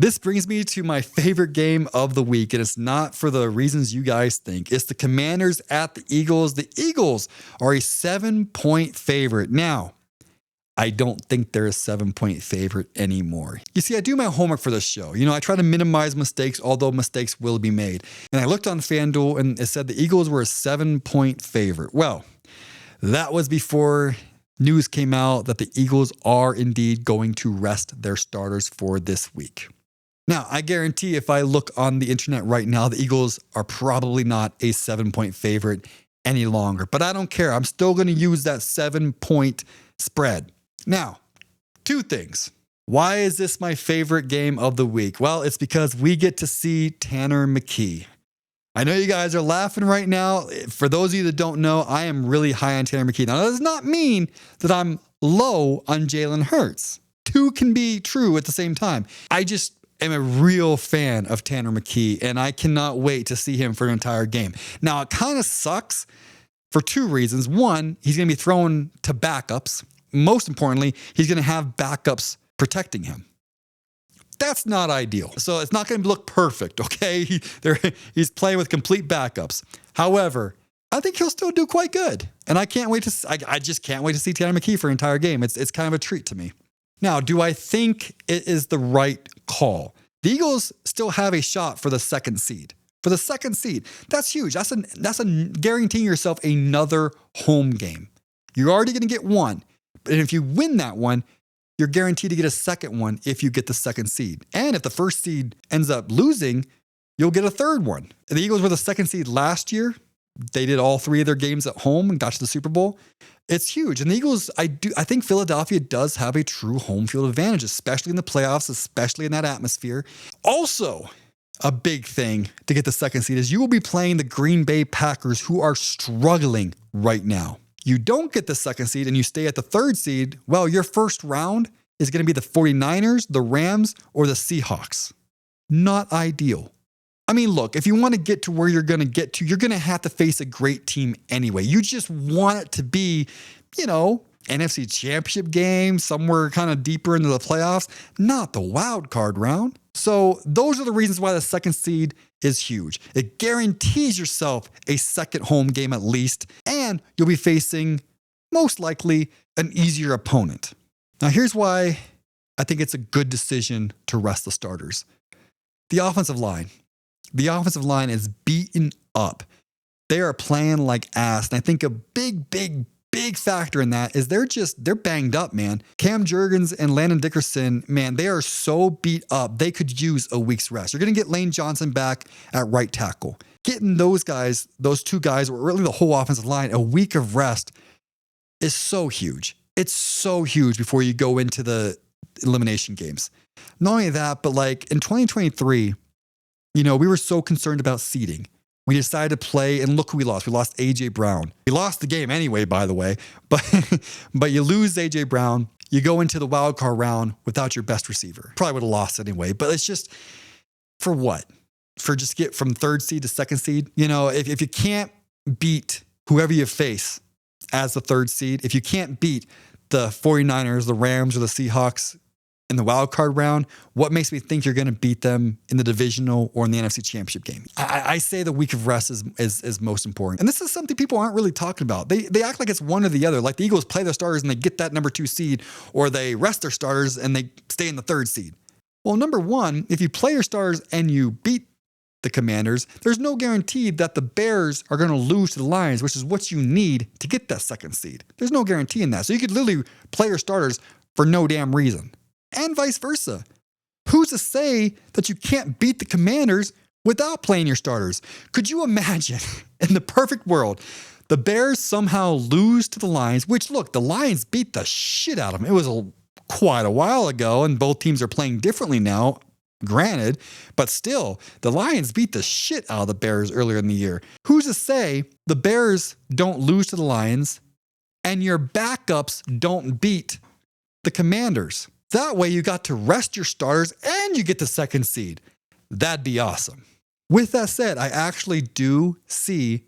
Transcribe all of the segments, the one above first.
This brings me to my favorite game of the week, and it's not for the reasons you guys think. It's the Commanders at the Eagles. The Eagles are a 7-point favorite. Now, I don't think they're a 7-point favorite anymore. You see, I do my homework for this show. I try to minimize mistakes, although mistakes will be made. And I looked on FanDuel, and it said the Eagles were a 7-point favorite. Well, that was before news came out that the Eagles are indeed going to rest their starters for this week. Now, I guarantee if I look on the internet right now, the Eagles are probably not a 7-point favorite any longer. But I don't care. I'm still going to use that 7-point spread. Now, two things. Why is this my favorite game of the week? Well, it's because we get to see Tanner McKee. I know you guys are laughing right now. For those of you that don't know, I am really high on Tanner McKee. Now, that does not mean that I'm low on Jalen Hurts. Two can be true at the same time. I just am a real fan of Tanner McKee, and I cannot wait to see him for an entire game. Now, it kind of sucks for two reasons. One, he's going to be thrown to backups. Most importantly, he's going to have backups protecting him. That's not ideal. So it's not going to look perfect, okay? He's playing with complete backups. However, I think he'll still do quite good. And I just can't wait to see Tanner McKee for an entire game. It's kind of a treat to me. Now, do I think it is the right call? The Eagles still have a shot for the second seed. For the second seed, that's huge. That's guaranteeing yourself another home game. You're already going to get one. And if you win that one, you're guaranteed to get a second one if you get the second seed. And if the first seed ends up losing, you'll get a third one. And the Eagles were the second seed last year. They did all three of their games at home and got to the Super Bowl. It's huge. And the Eagles, I think Philadelphia does have a true home field advantage, especially in the playoffs, especially in that atmosphere. Also, a big thing to get the second seed is you will be playing the Green Bay Packers, who are struggling right now. You don't get the second seed and you stay at the third seed, well, your first round is going to be the 49ers, the Rams, or the Seahawks. Not ideal. I mean, look, if you want to get to where you're going to get to, you're going to have to face a great team anyway. You just want it to be, NFC Championship game, somewhere kind of deeper into the playoffs, not the wild card round. So those are the reasons why the second seed is huge. It guarantees yourself a second home game at least, and you'll be facing, most likely, an easier opponent. Now, here's why I think it's a good decision to rest the starters. The offensive line. The offensive line is beaten up. They are playing like ass. And I think a big factor in that is they're banged up, man. Cam Jurgens and Landon Dickerson, man, they are so beat up. They could use a week's rest. You're going to get Lane Johnson back at right tackle. Getting those two guys, or really the whole offensive line, a week of rest is so huge. It's so huge before you go into the elimination games. Not only that, but like in 2023, we were so concerned about seeding. We decided to play, and look who we lost. We lost A.J. Brown. We lost the game anyway, by the way, but you lose A.J. Brown. You go into the wild card round without your best receiver. Probably would have lost anyway, but it's just, for what? For just get from third seed to second seed? If you can't beat whoever you face as the third seed, if you can't beat the 49ers, the Rams, or the Seahawks in the wild card round, what makes me think you're going to beat them in the divisional or in the NFC Championship game? I say the week of rest is most important. And this is something people aren't really talking about. They act like it's one or the other. Like the Eagles play their starters and they get that number 2 seed, or they rest their starters and they stay in the third seed. Well, number one, if you play your starters and you beat the Commanders, there's no guarantee that the Bears are going to lose to the Lions, which is what you need to get that second seed. There's no guarantee in that. So you could literally play your starters for no damn reason. And vice versa. Who's to say that you can't beat the Commanders without playing your starters? Could you imagine, in the perfect world, the Bears somehow lose to the Lions, which, look, the Lions beat the shit out of them. It was quite a while ago, and both teams are playing differently now, granted, but still, the Lions beat the shit out of the Bears earlier in the year. Who's to say the Bears don't lose to the Lions and your backups don't beat the Commanders? That way you got to rest your starters and you get the second seed. That'd be awesome. With that said, I actually do see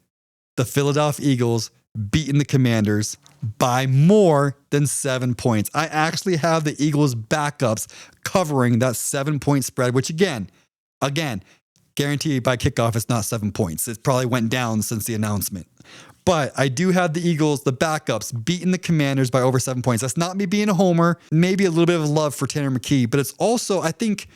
the Philadelphia Eagles beating the Commanders by more than 7 points. I actually have the Eagles backups covering that 7-point spread, which again, guaranteed by kickoff, it's not 7 points. It probably went down since the announcement. But I do have the Eagles, the backups, beating the Commanders by over 7 points. That's not me being a homer. Maybe a little bit of love for Tanner McKee, but it's also, I think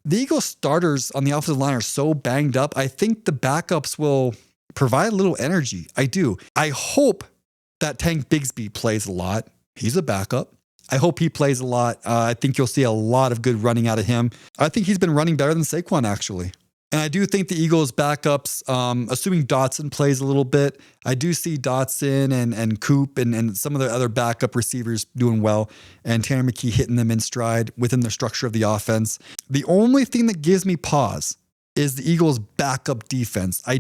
the Eagles starters on the offensive line are so banged up. I think the backups will provide a little energy. I do. I hope that Tank Bigsby plays a lot. He's a backup. I hope he plays a lot. I think you'll see a lot of good running out of him. I think he's been running better than Saquon, actually. And I do think the Eagles backups, assuming Dotson plays a little bit, I do see Dotson and Coop and some of the other backup receivers doing well, and Tanner McKee hitting them in stride within the structure of the offense. The only thing that gives me pause is the Eagles' backup defense. I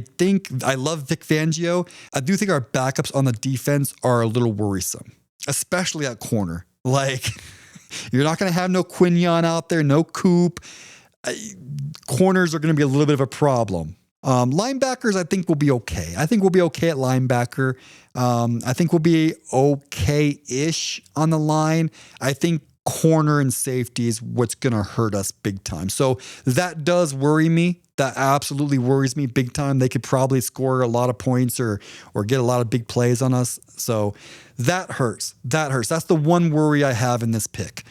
love Vic Fangio. I do think our backups on the defense are a little worrisome, especially at corner. Like, you're not going to have no Quinion out there, no Coop. Corners are going to be a little bit of a problem. Linebackers, I think, will be okay. I think we'll be okay at linebacker. I think we'll be okay-ish on the line. I think corner and safety is what's going to hurt us big time. So that does worry me. That absolutely worries me big time. They could probably score a lot of points or get a lot of big plays on us. So that hurts. That's the one worry I have in this pick.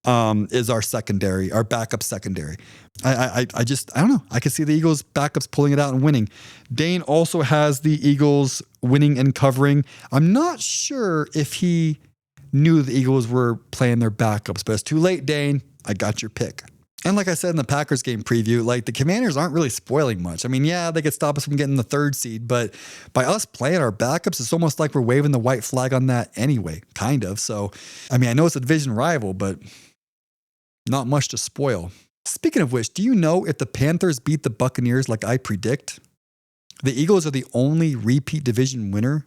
Is our secondary, our backup secondary. I don't know. I can see the Eagles backups pulling it out and winning. Dane also has the Eagles winning and covering. I'm not sure if he knew the Eagles were playing their backups, but it's too late, Dane. I got your pick. And like I said in the Packers game preview, like the Commanders aren't really spoiling much. I mean, yeah, they could stop us from getting the 3rd seed, but by us playing our backups, it's almost like we're waving the white flag on that anyway, kind of. So, I mean, I know it's a division rival, but not much to spoil. Speaking of which, do you know if the Panthers beat the Buccaneers like I predict, the Eagles are the only repeat division winner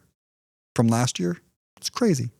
from last year? It's crazy.